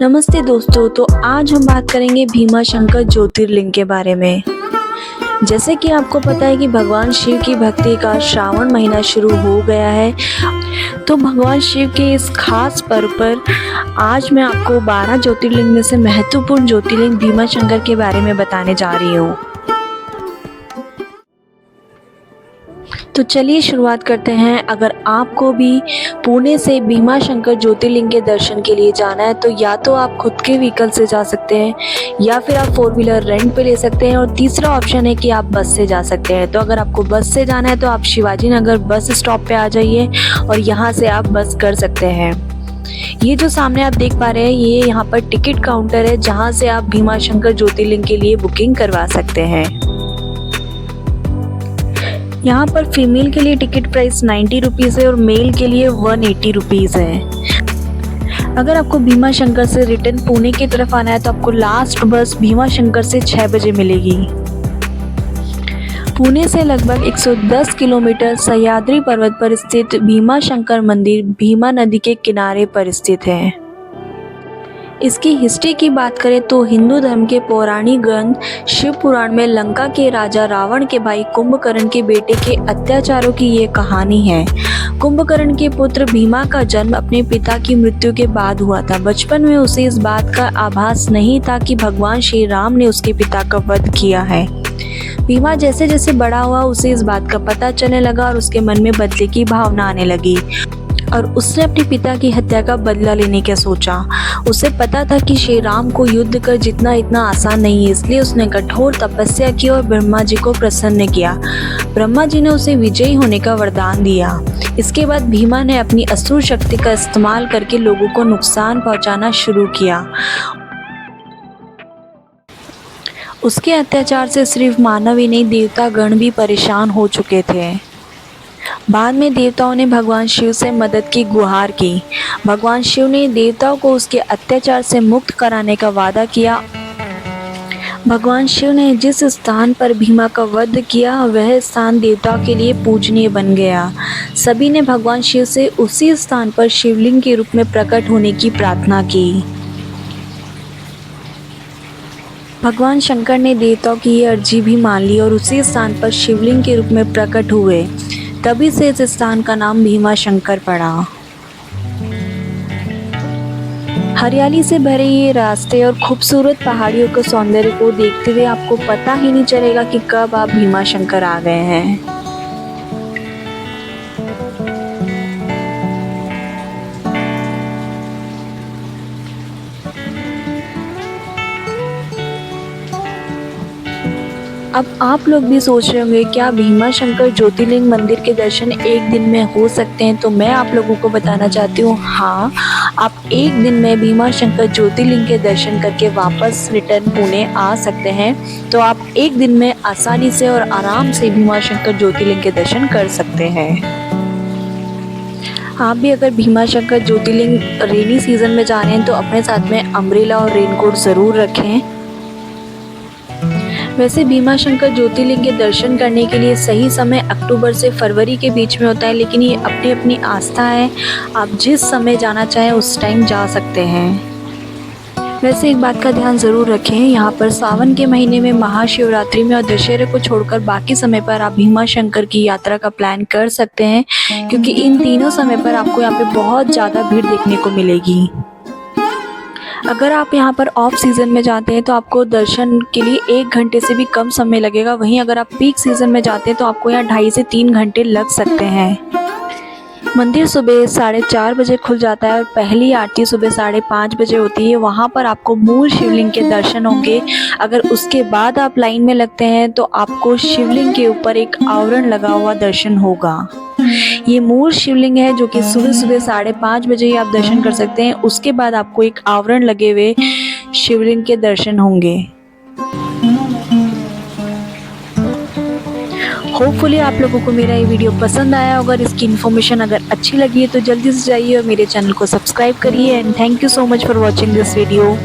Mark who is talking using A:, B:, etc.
A: नमस्ते दोस्तों। तो आज हम बात करेंगे भीमा शंकर ज्योतिर्लिंग के बारे में। जैसे कि आपको पता है कि भगवान शिव की भक्ति का श्रावण महीना शुरू हो गया है, तो भगवान शिव के इस खास पर्व पर आज मैं आपको 12 ज्योतिर्लिंग में से महत्वपूर्ण ज्योतिर्लिंग भीमा शंकर के बारे में बताने जा रही हूँ। तो चलिए शुरुआत करते हैं। अगर आपको भी पुणे से भीमा शंकर ज्योतिर्लिंग के दर्शन के लिए जाना है तो या तो आप खुद के व्हीकल से जा सकते हैं या फिर आप 4 व्हीलर रेंट पे ले सकते हैं, और तीसरा ऑप्शन है कि आप बस से जा सकते हैं। तो अगर आपको बस से जाना है तो आप शिवाजी नगर बस स्टॉप पे आ जाइए और यहाँ से आप बस कर सकते हैं। ये जो सामने आप देख पा रहे हैं, ये यहाँ पर टिकट काउंटर है जहाँ से आप भीमा शंकर ज्योतिर्लिंग के लिए बुकिंग करवा सकते हैं। यहाँ पर फीमेल के लिए टिकट प्राइस 90 रुपीज़ है और मेल के लिए 180 रुपीज़ है। अगर आपको भीमा शंकर से रिटर्न पुणे की तरफ आना है तो आपको लास्ट बस भीमा शंकर से 6 बजे मिलेगी। पुणे से लगभग 110 किलोमीटर सह्याद्री पर्वत पर स्थित भीमा शंकर मंदिर भीमा नदी के किनारे पर स्थित है। इसकी हिस्ट्री की बात करें तो हिंदू धर्म के पौराणिक ग्रंथ शिव पुराण में लंका के राजा रावण के भाई कुंभकर्ण के बेटे के अत्याचारों की ये कहानी है। कुंभकर्ण के पुत्र भीमा का जन्म अपने पिता की मृत्यु के बाद हुआ था। बचपन में उसे इस बात का आभास नहीं था कि भगवान श्री राम ने उसके पिता का वध किया है। भीमा जैसे जैसे बड़ा हुआ उसे इस बात का पता चलने लगा और उसके मन में बदले की भावना आने लगी और उसने अपने पिता की हत्या का बदला लेने का सोचा। उसे पता था कि श्री राम को युद्ध कर जीतना इतना आसान नहीं है, इसलिए उसने कठोर तपस्या की और ब्रह्मा जी को प्रसन्न किया। ब्रह्मा जी ने उसे विजयी होने का वरदान दिया। इसके बाद भीमा ने अपनी असुर शक्ति का इस्तेमाल करके लोगों को नुकसान पहुंचाना शुरू किया। उसके अत्याचार से सिर्फ मानव ही नहीं, देवता गण भी परेशान हो चुके थे। बाद में देवताओं ने भगवान शिव से मदद की गुहार की। भगवान शिव ने देवताओं को उसके अत्याचार से मुक्त कराने का वादा किया। भगवान शिव ने जिस स्थान पर भीमा का वध किया वह स्थान देवताओं के लिए पूजनीय बन गया। सभी ने भगवान शिव से उसी स्थान पर शिवलिंग के रूप में प्रकट होने की प्रार्थना की। भगवान शंकर ने देवताओं की ये अर्जी भी मान ली और उसी स्थान पर शिवलिंग के रूप में प्रकट हुए। तभी से इस स्थान का नाम भीमा शंकर पड़ा। हरियाली से भरे ये रास्ते और खूबसूरत पहाड़ियों के सौंदर्य को देखते हुए आपको पता ही नहीं चलेगा कि कब आप भीमा शंकर आ गए हैं। अब आप लोग भी सोच रहे होंगे क्या भीमा शंकर ज्योतिर्लिंग मंदिर के दर्शन एक दिन में हो सकते हैं? तो मैं आप लोगों को बताना चाहती हूँ, हाँ, आप एक दिन में भीमा शंकर ज्योतिर्लिंग के दर्शन करके वापस रिटर्न पुणे आ सकते हैं। तो आप एक दिन में आसानी से और आराम से भीमा शंकर ज्योतिर्लिंग के दर्शन कर सकते हैं। आप भी अगर भीमा शंकर ज्योतिर्लिंग रेनी सीजन में जा रहे हैं तो अपने साथ में अम्ब्रेला और रेनकोट ज़रूर रखें। वैसे भीमा शंकर ज्योतिर्लिंग के दर्शन करने के लिए सही समय अक्टूबर से फरवरी के बीच में होता है, लेकिन ये अपनी अपनी आस्था है। आप जिस समय जाना चाहें उस टाइम जा सकते हैं। वैसे एक बात का ध्यान ज़रूर रखें, यहाँ पर सावन के महीने में महाशिवरात्रि में और दशहरे को छोड़कर बाकी समय पर आप भीमा शंकर की यात्रा का प्लान कर सकते हैं, क्योंकि इन तीनों समय पर आपको यहाँ पे बहुत ज़्यादा भीड़ देखने को मिलेगी। अगर आप यहाँ पर ऑफ सीज़न में जाते हैं तो आपको दर्शन के लिए 1 घंटे से भी कम समय लगेगा। वहीं अगर आप पीक सीज़न में जाते हैं तो आपको यहाँ 2.5 से 3 घंटे लग सकते हैं। मंदिर सुबह 4:30 बजे खुल जाता है और पहली आरती सुबह 5:30 बजे होती है। वहाँ पर आपको मूल शिवलिंग के दर्शन होंगे। अगर उसके बाद आप लाइन में लगते हैं तो आपको शिवलिंग के ऊपर एक आवरण लगा हुआ दर्शन होगा। ये मूल शिवलिंग है जो कि सुबह 5:30 बजे ही आप दर्शन कर सकते हैं। उसके बाद आपको एक आवरण लगे हुए शिवलिंग के दर्शन होंगे। होपफुली आप लोगों को मेरा ये वीडियो पसंद आया होगा। इसकी इन्फॉर्मेशन अगर अच्छी लगी है तो जल्दी से जाइए और मेरे चैनल को सब्सक्राइब करिए। And thank you so much for watching this video.